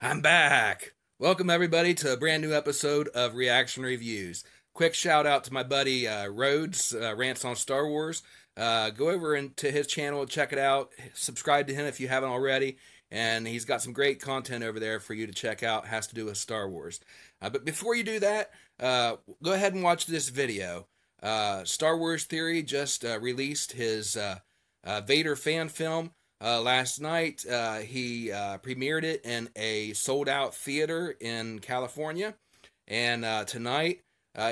I'm back. Welcome everybody to a brand new episode of Reaction Reviews. Quick shout out to my buddy RHODES, Rants on Star Wars. Go over into his channel, check it out. Subscribe to him if you haven't already. And he's got some great content over there for you to check out. It has to do with Star Wars. But before you do that, go ahead and watch this video. StarWarsTheory just released his Vader fan film. Last night, he premiered it in a sold-out theater in California, and tonight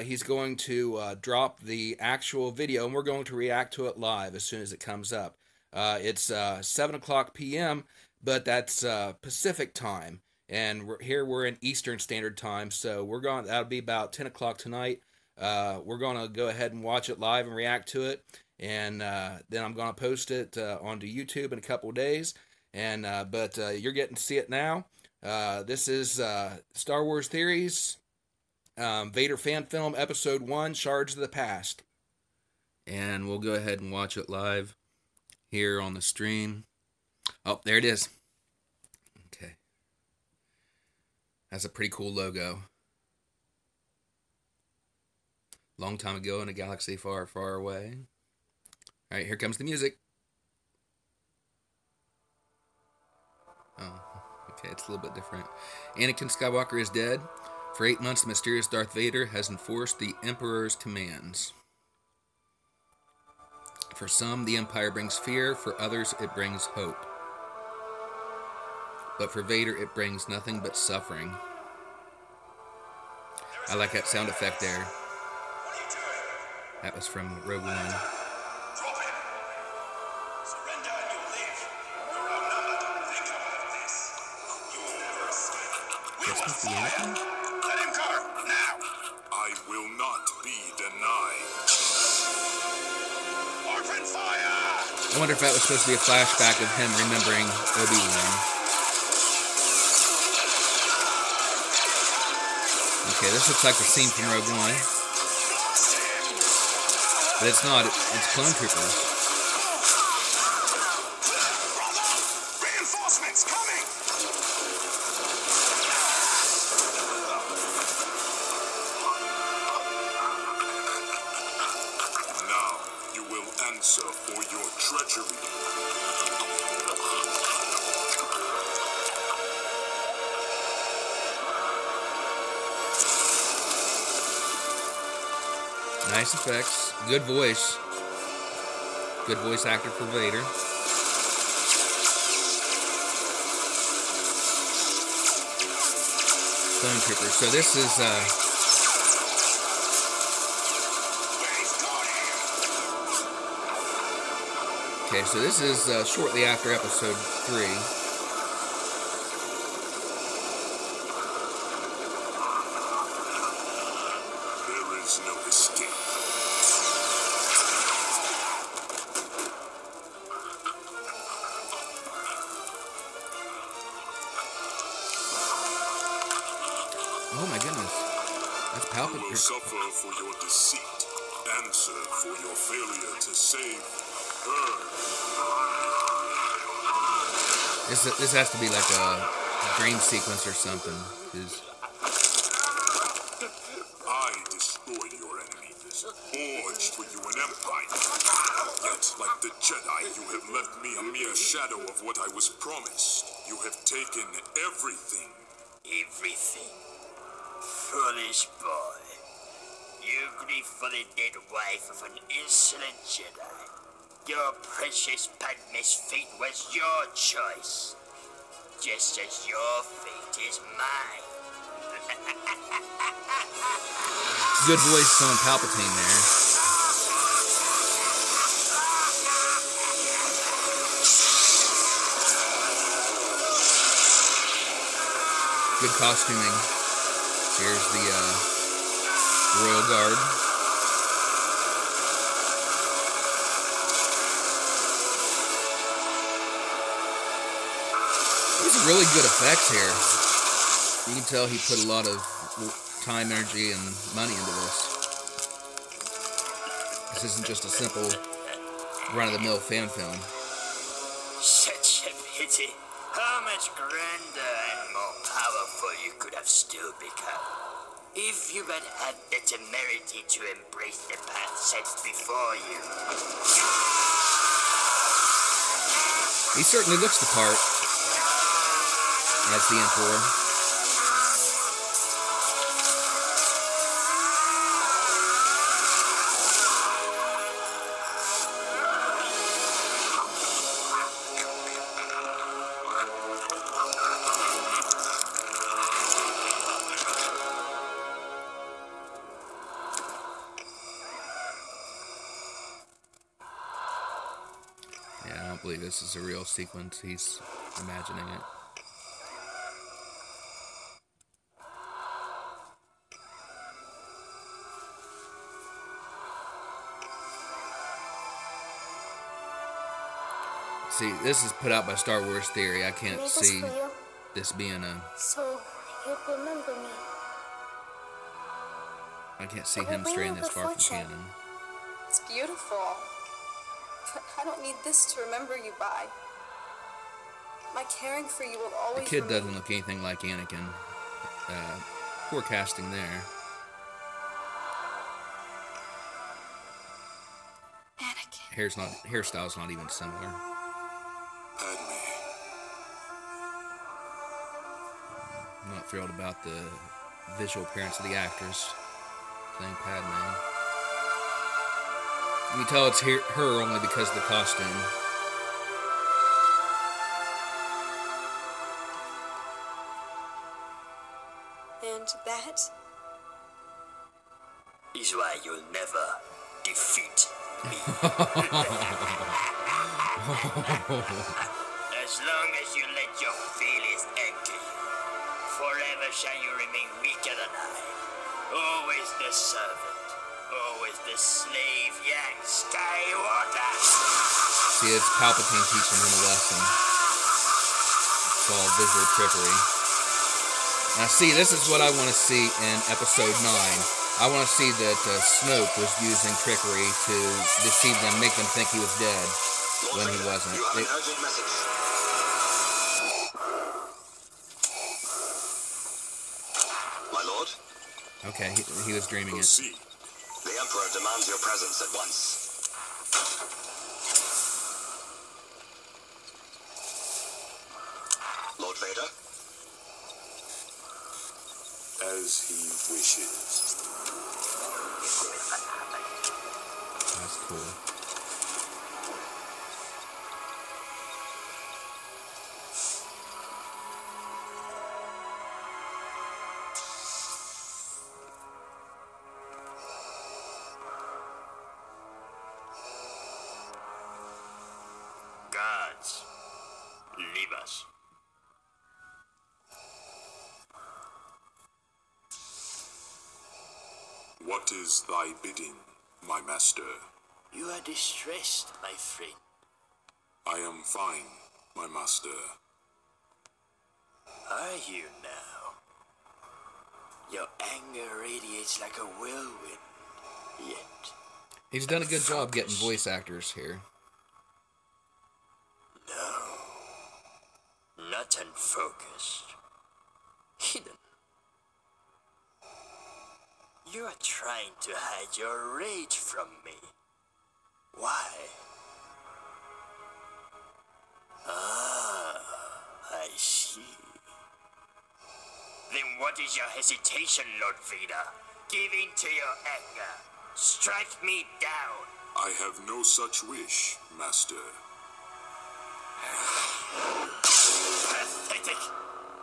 he's going to drop the actual video, and we're going to react to it live as soon as it comes up. It's 7 o'clock p.m., but that's Pacific time, and we're in Eastern Standard Time, so that'll be about 10 o'clock tonight. We're going to go ahead and watch it live and react to it. And then I'm going to post it onto YouTube in a couple of days. And but you're getting to see it now. This is Star Wars Theories, Vader fan film, Episode 1, Shards of the Past. And we'll go ahead and watch it live here on the stream. Oh, there it is. Okay. That's a pretty cool logo. Long time ago in a galaxy far, far away. All right, here comes the music. Oh, okay, it's a little bit different. Anakin Skywalker is dead. For 8 months, the mysterious Darth Vader has enforced the Emperor's commands. For some, the Empire brings fear. For others, it brings hope. But for Vader, it brings nothing but suffering. I like that sound effect there. That was from Rogue One. Let him go now. I will not be denied. Open fire. I wonder if that was supposed to be a flashback of him remembering Obi-Wan. Okay, this looks like the scene from Rogue One. But it's not, it's clone troopers. Reinforcements coming. Now you will answer for your treachery. Nice effects. Good voice. Good voice actor for Vader. Clone Troopers. So this is okay, so this is shortly after episode 3. No escape. Oh my goodness. That's Palpatine. You will suffer for your deceit. Answer for your failure to save her. This has to be like a dream sequence or something. I destroyed your enemies, forged for you an empire. Yet, like the Jedi, you have left me a mere shadow of what I was promised. You have taken everything. Everything? Foolish boy. You grieve for the dead wife of an insolent Jedi. Your precious Padme's fate was your choice. Just as your fate is mine. Good voice on Palpatine there. Good costuming. Here's the Royal Guard. These are really good effects here. You can tell he put a lot of time, energy, and money into this. This isn't just a simple run-of-the-mill fan film. Such a pity. how much grander and more powerful you could have still become if you had had the temerity to embrace the path set before you. He certainly looks the part as the Emperor. Yeah, I don't believe this is a real sequence. He's imagining it. See, this is put out by StarWarsTheory. I can't see this being a... So, you'd remember me. I can't see him straying this far from canon. It's beautiful. But I don't need this to remember you by. My caring for you will always The kid remain. doesn't look anything like Anakin. Poor casting there. Anakin. Hairstyle's not even similar. Padme. I'm not thrilled about the visual appearance of the actress playing Padme. You can tell it's her only because of the costume. And that Is why you'll never defeat me. As long as you let your feelings anchor you, forever shall you remain weaker than I. Always the servant, always the slave, young Skywalker. See, it's Palpatine teaching him a lesson. It's all visual trickery. Now see, this is what I want to see in Episode 9. I want to see that Snoke was using trickery to deceive them, make them think he was dead when he wasn't. You have an urgent message. My lord? Okay, he was dreaming it. Proceed. The Emperor demands your presence at once. Lord Vader? As he wishes. That's cool. Guards, leave us. What is thy bidding, my master? You are distressed, my friend. I am fine, my master. Are you now? Your anger radiates like a whirlwind. Yet, He's done a good job getting voice actors here. no. Not unfocused. Hidden. You are trying to hide your rage from me. Why? Ah, I see. Then what is your hesitation, Lord Vader? Give in to your anger. Strike me down. I have no such wish, master. Pathetic.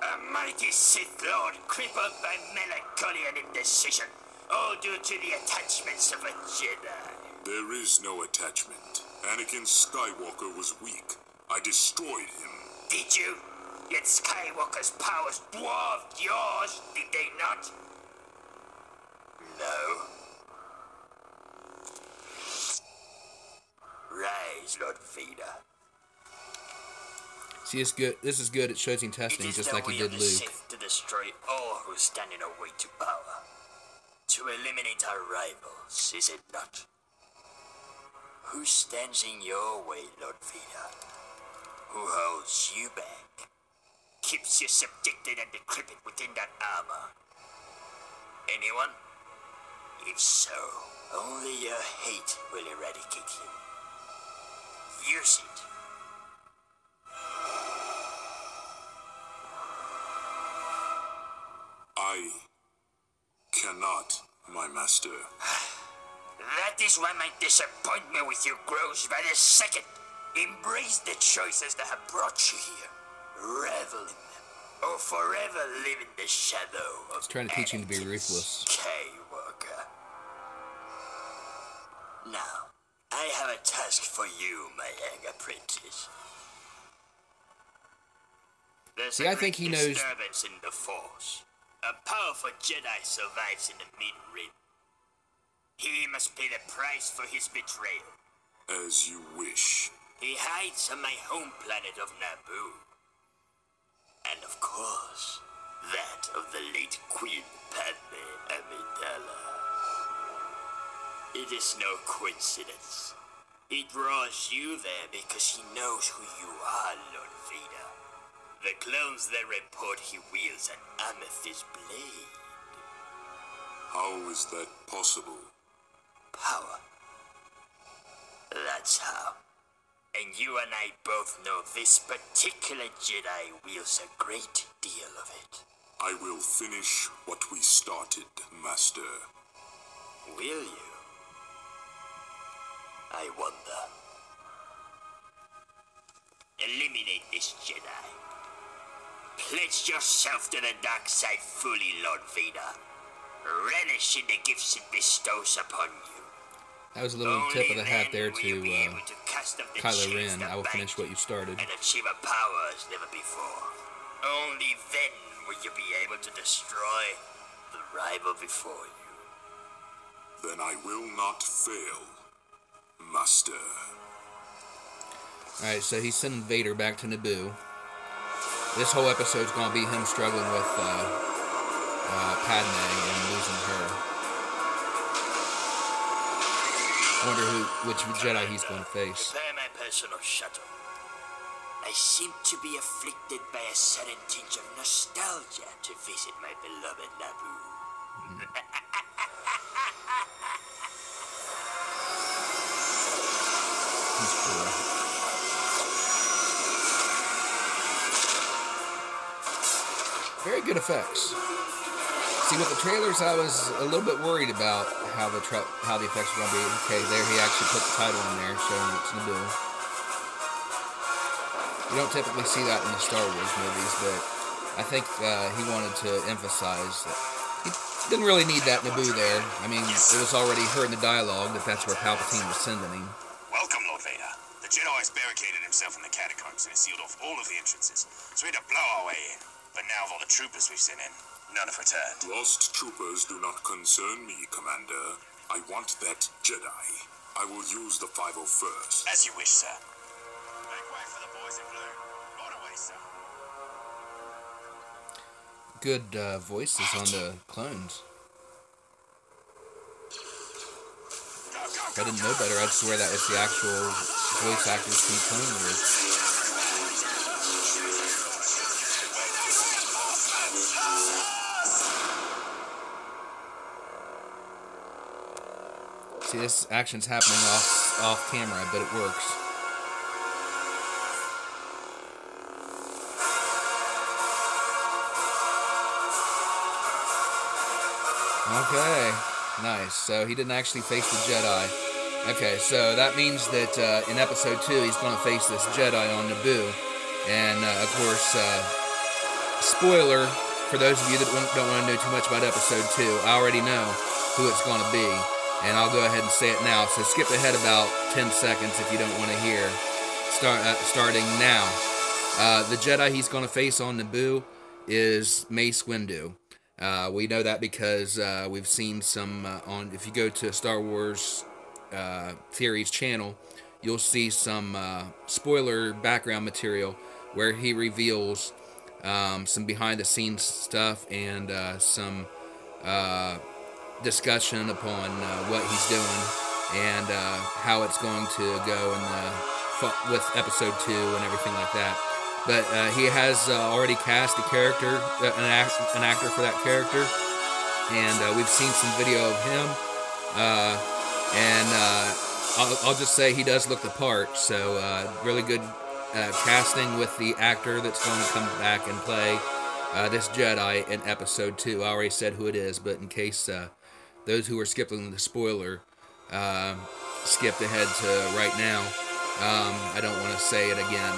A mighty Sith Lord crippled by melancholy and indecision. All due to the attachments of a Jedi. There is no attachment. Anakin Skywalker was weak. I destroyed him. Did you? Yet Skywalker's powers dwarfed yours, did they not? No. Rise, Lord Vader. See, it's good. This is good at choosing testing, just like he did It is the will of the Luke. Sith to destroy all who stand in our way to power. To eliminate our rivals, is it not? Who stands in your way, Lord Vader? Who holds you back? keeps you subjected and decrepit within that armor? Anyone? If so, only your hate will eradicate him. Use it. I cannot, my master. That is why my disappointment with you grows by the second. Embrace the choices that have brought you here. Revel in them, or forever live in the shadow of He's trying to teach him to be ruthless. Skywalker. Now, I have a task for you, my young apprentice. There's See, I think he knows. disturbance in the Force. A powerful Jedi survives in the Mid-Rim. He must pay the price for his betrayal. As you wish. He hides on my home planet of Naboo. And of course, that of the late Queen Padme Amidala. It is no coincidence. He draws you there because he knows who you are, Lord Vader. The clones that report he wields an amethyst blade. How is that possible? Power. That's how. And you and I both know this particular Jedi wields a great deal of it. I will finish what we started, Master. Will you? I wonder. Eliminate this Jedi. Pledge yourself to the dark side fully, Lord Vader. Relish in the gifts it bestows upon you. That was a little tip of the hat there to Kylo Ren. I will finish what you started. And achieve a power as never before. Only then will you be able to destroy the rival before you. Then I will not fail, Master. Alright, so he's sending Vader back to Naboo. This whole episode's going to be him struggling with Padme and losing her. I wonder which Jedi he's going to face. Prepare my personal shuttle. I seem to be afflicted by a sudden tinge of nostalgia to visit my beloved Naboo. He's cool. Very good effects. See, with the trailers, I was a little bit worried about how the effects were going to be. Okay, there he actually put the title in there, showing it's Naboo. You don't typically see that in the Star Wars movies, but I think he wanted to emphasize that he didn't really need that Naboo there. I mean, it was already heard in the dialogue that that's where Palpatine was sending him. Welcome, Lord Vader. The Jedi has barricaded himself in the catacombs and has sealed off all of the entrances, so we had to blow our way in. But now of all the troopers we've sent in, none have returned. Lost troopers do not concern me, Commander. I want that Jedi. I will use the 501st. As you wish, sir. Make way for the boys in blue. Right away, sir. Good voices on the clones. If I didn't know better, I'd swear that was the actual voice actors from the Clone Wars. See, this action's happening off camera, but it works. Okay, nice. So he didn't actually face the Jedi. Okay, so that means that in Episode 2, he's going to face this Jedi on Naboo. And, of course, spoiler, for those of you that don't want to know too much about Episode 2, I already know who it's going to be. And I'll go ahead and say it now. So skip ahead about 10 seconds if you don't want to hear. Starting now. The Jedi he's going to face on Naboo is Mace Windu. We know that because we've seen some on. If you go to Star Wars Theory's channel, you'll see some spoiler background material where he reveals some behind-the-scenes stuff and some discussion upon what he's doing and how it's going to go in with Episode 2 and everything like that. but he has already cast a character, an actor for that character, and we've seen some video of him, and I'll just say he does look the part. So really good casting with the actor that's going to come back and play this Jedi in Episode 2. I already said who it is, but in case those who are skipping the spoiler skipped ahead to right now, I don't want to say it again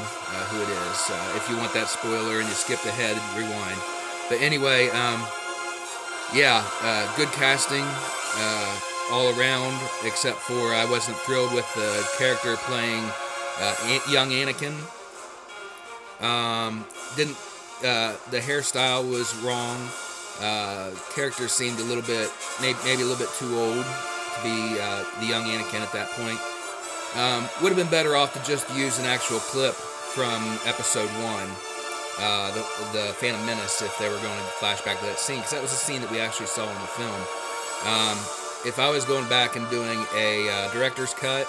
who it is. If you want that spoiler and you skipped ahead, rewind. But anyway, yeah, good casting all around, except for I wasn't thrilled with the character playing young Anakin. The hairstyle was wrong. Character seemed a little bit, maybe a little bit too old to be the young Anakin at that point. Would have been better off to just use an actual clip from Episode 1, the Phantom Menace, if they were going to flash back to that scene, because that was a scene that we actually saw in the film. If I was going back and doing a director's cut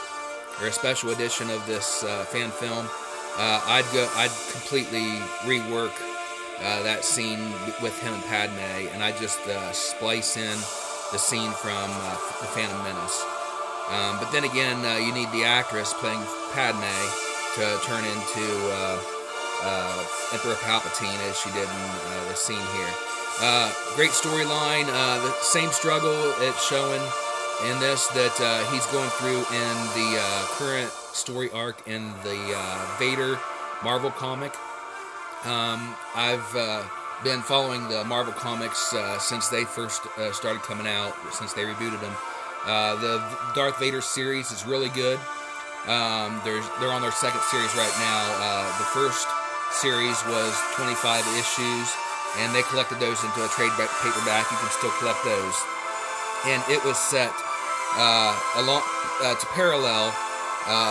or a special edition of this fan film, I'd completely rework that scene with him and Padme, and I'd just splice in the scene from the Phantom Menace. But then again, you need the actress playing Padme to turn into Emperor Palpatine as she did in the scene here. Great storyline. The same struggle it's showing in this that he's going through in the current story arc in the Vader Marvel comic. I've been following the Marvel comics since they first started coming out, since they rebooted them. The Darth Vader series is really good. They're on their second series right now. The first series was 25 issues, and they collected those into a trade paperback. You can still collect those. And it was set to parallel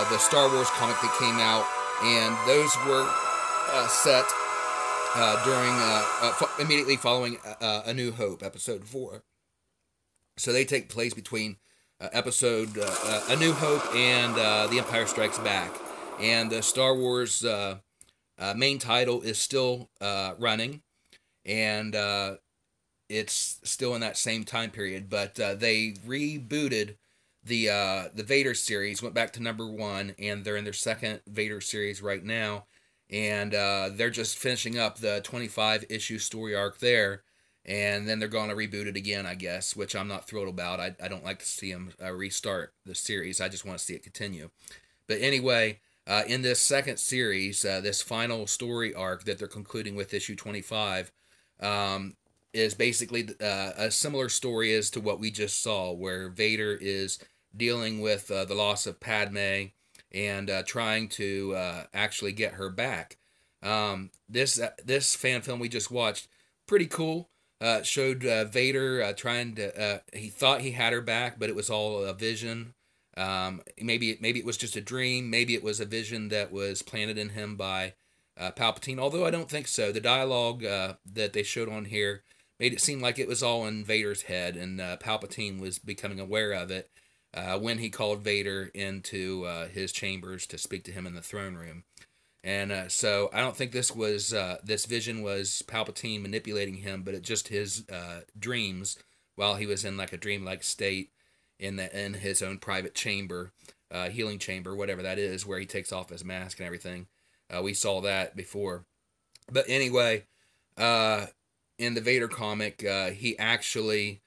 the Star Wars comic that came out, and those were set during immediately following A New Hope, Episode 4. So they take place between episode A New Hope and The Empire Strikes Back. And the Star Wars main title is still running, and it's still in that same time period. But they rebooted the Vader series, went back to #1, and they're in their second Vader series right now. And they're just finishing up the 25-issue story arc there. And then they're going to reboot it again, I guess, which I'm not thrilled about. I don't like to see them restart the series. I just want to see it continue. But anyway, in this second series, this final story arc that they're concluding with issue 25, is basically a similar story as to what we just saw, where Vader is dealing with the loss of Padme and trying to actually get her back. This fan film we just watched, pretty cool. Showed Vader trying to, he thought he had her back, but it was all a vision. Maybe it was just a dream. Maybe it was a vision that was planted in him by Palpatine, although I don't think so. The dialogue that they showed on here made it seem like it was all in Vader's head, and Palpatine was becoming aware of it when he called Vader into his chambers to speak to him in the throne room. And so I don't think this vision was Palpatine manipulating him, but it just his dreams while he was in like a dreamlike state in his own private chamber, healing chamber, whatever that is, where he takes off his mask and everything. We saw that before. But anyway, in the Vader comic, he actually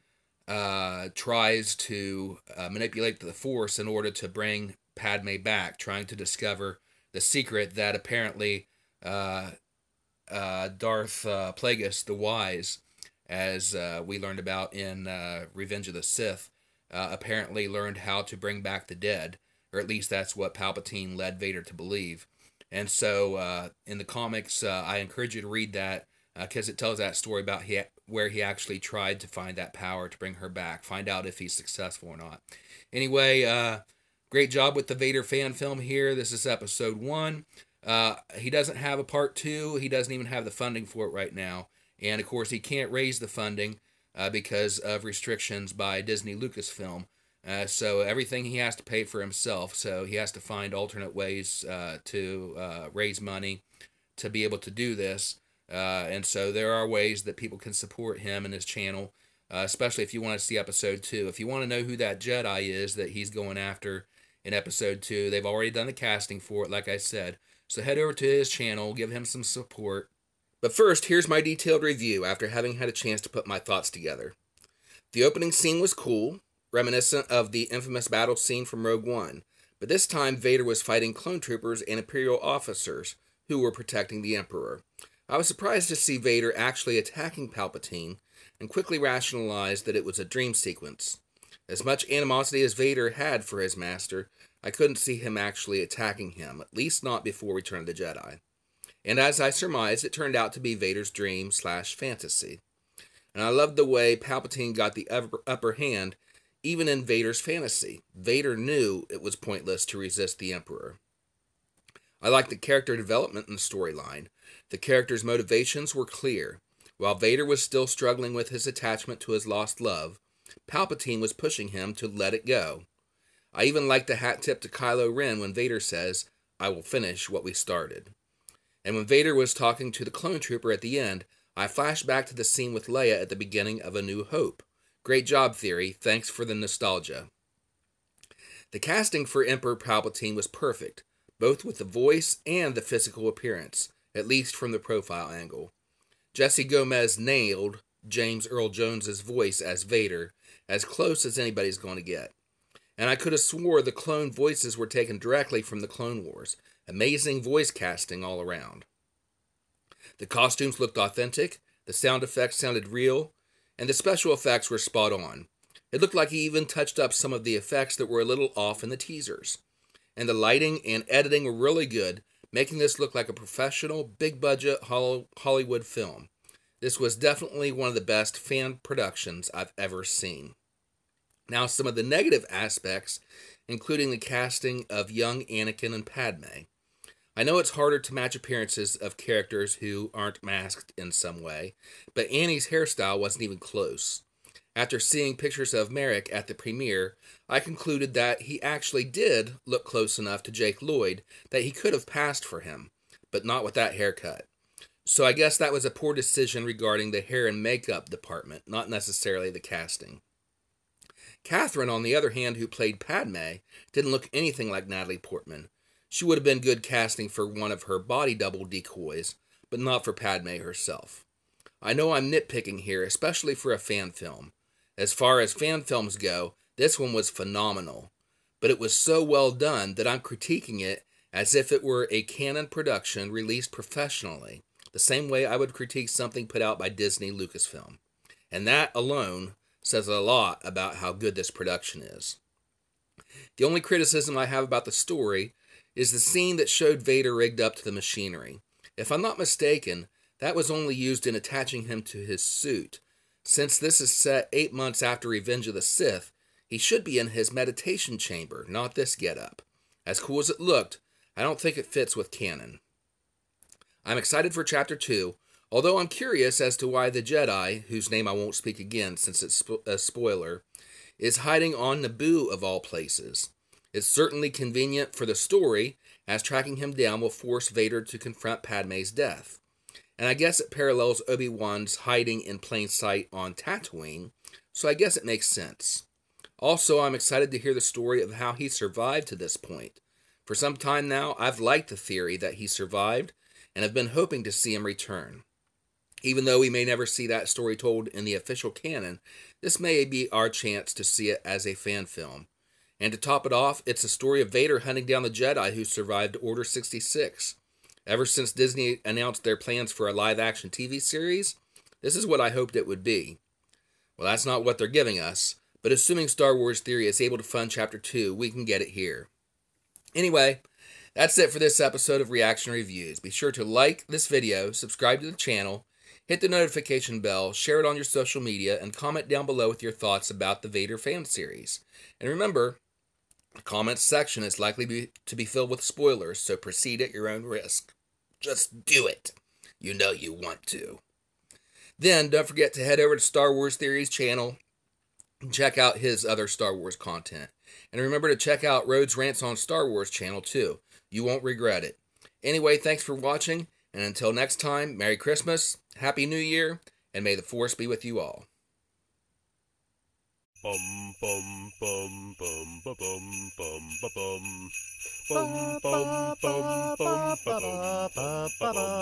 tries to manipulate the Force in order to bring Padme back, trying to discover the secret that apparently Darth Plagueis the Wise, as we learned about in Revenge of the Sith, apparently learned how to bring back the dead, or at least that's what Palpatine led Vader to believe. And so in the comics, I encourage you to read that, because it tells that story about where he actually tried to find that power to bring her back, find out if he's successful or not. Anyway, great job with the Vader fan film here. This is episode 1. He doesn't have a part 2. He doesn't even have the funding for it right now. And, of course, he can't raise the funding because of restrictions by Disney Lucasfilm. So everything he has to pay for himself. So he has to find alternate ways to raise money to be able to do this. And so there are ways that people can support him and his channel, especially if you want to see episode 2. If you want to know who that Jedi is that he's going after in episode 2, they've already done the casting for it, like I said. So head over to his channel, give him some support. But first, here's my detailed review after having had a chance to put my thoughts together. The opening scene was cool, reminiscent of the infamous battle scene from Rogue One, but this time Vader was fighting clone troopers and Imperial officers who were protecting the Emperor. I was surprised to see Vader actually attacking Palpatine and quickly rationalized that it was a dream sequence. As much animosity as Vader had for his master, I couldn't see him actually attacking him, at least not before Return of the Jedi. And as I surmised, it turned out to be Vader's dream/fantasy. And I loved the way Palpatine got the upper hand, even in Vader's fantasy. Vader knew it was pointless to resist the Emperor. I liked the character development in the storyline. The character's motivations were clear. While Vader was still struggling with his attachment to his lost love, Palpatine was pushing him to let it go. I even liked the hat tip to Kylo Ren when Vader says, "I will finish what we started." And when Vader was talking to the clone trooper at the end, I flashed back to the scene with Leia at the beginning of A New Hope. Great job, Theory. Thanks for the nostalgia. The casting for Emperor Palpatine was perfect, both with the voice and the physical appearance, at least from the profile angle. Jesse Gomez nailed James Earl Jones's voice as Vader, as close as anybody's going to get. And I could have swore the clone voices were taken directly from the Clone Wars. Amazing voice casting all around. The costumes looked authentic, the sound effects sounded real, and the special effects were spot on. It looked like he even touched up some of the effects that were a little off in the teasers. And the lighting and editing were really good, making this look like a professional, big-budget Hollywood film. This was definitely one of the best fan productions I've ever seen. Now, some of the negative aspects, including the casting of young Anakin and Padme. I know it's harder to match appearances of characters who aren't masked in some way, but Annie's hairstyle wasn't even close. After seeing pictures of Merrick at the premiere, I concluded that he actually did look close enough to Jake Lloyd that he could have passed for him, but not with that haircut. So I guess that was a poor decision regarding the hair and makeup department, not necessarily the casting. Catherine, on the other hand, who played Padme, didn't look anything like Natalie Portman. She would have been good casting for one of her body double decoys, but not for Padme herself. I know I'm nitpicking here, especially for a fan film. As far as fan films go, this one was phenomenal, but it was so well done that I'm critiquing it as if it were a canon production released professionally, the same way I would critique something put out by Disney Lucasfilm. And that alone says a lot about how good this production is. The only criticism I have about the story is the scene that showed Vader rigged up to the machinery. If I'm not mistaken, that was only used in attaching him to his suit. Since this is set 8 months after Revenge of the Sith, he should be in his meditation chamber, not this getup. As cool as it looked, I don't think it fits with canon. I'm excited for Chapter 2, although I'm curious as to why the Jedi, whose name I won't speak again since it's a spoiler, is hiding on Naboo of all places. It's certainly convenient for the story, as tracking him down will force Vader to confront Padme's death. And I guess it parallels Obi-Wan's hiding in plain sight on Tatooine, so I guess it makes sense. Also, I'm excited to hear the story of how he survived to this point. For some time now, I've liked the theory that he survived, and have been hoping to see him return. Even though we may never see that story told in the official canon, this may be our chance to see it as a fan film. And to top it off, it's a story of Vader hunting down the Jedi who survived Order 66. Ever since Disney announced their plans for a live-action TV series, this is what I hoped it would be. Well, that's not what they're giving us, but assuming Star Wars Theory is able to fund Chapter 2, we can get it here. Anyway, that's it for this episode of Reaction Reviews. Be sure to like this video, subscribe to the channel, hit the notification bell, share it on your social media, and comment down below with your thoughts about the Vader fan series. And remember, the comments section is likely to be filled with spoilers, so proceed at your own risk. Just do it. You know you want to. Then, don't forget to head over to Star Wars Theory's channel and check out his other Star Wars content. And remember to check out RHODES Rants on Star Wars channel too. You won't regret it. Anyway, thanks for watching, And until next time, Merry Christmas, Happy New Year, and may the Force be with you all. Bum bum bum bum bum bum bum bum bum bum bum bum bum bum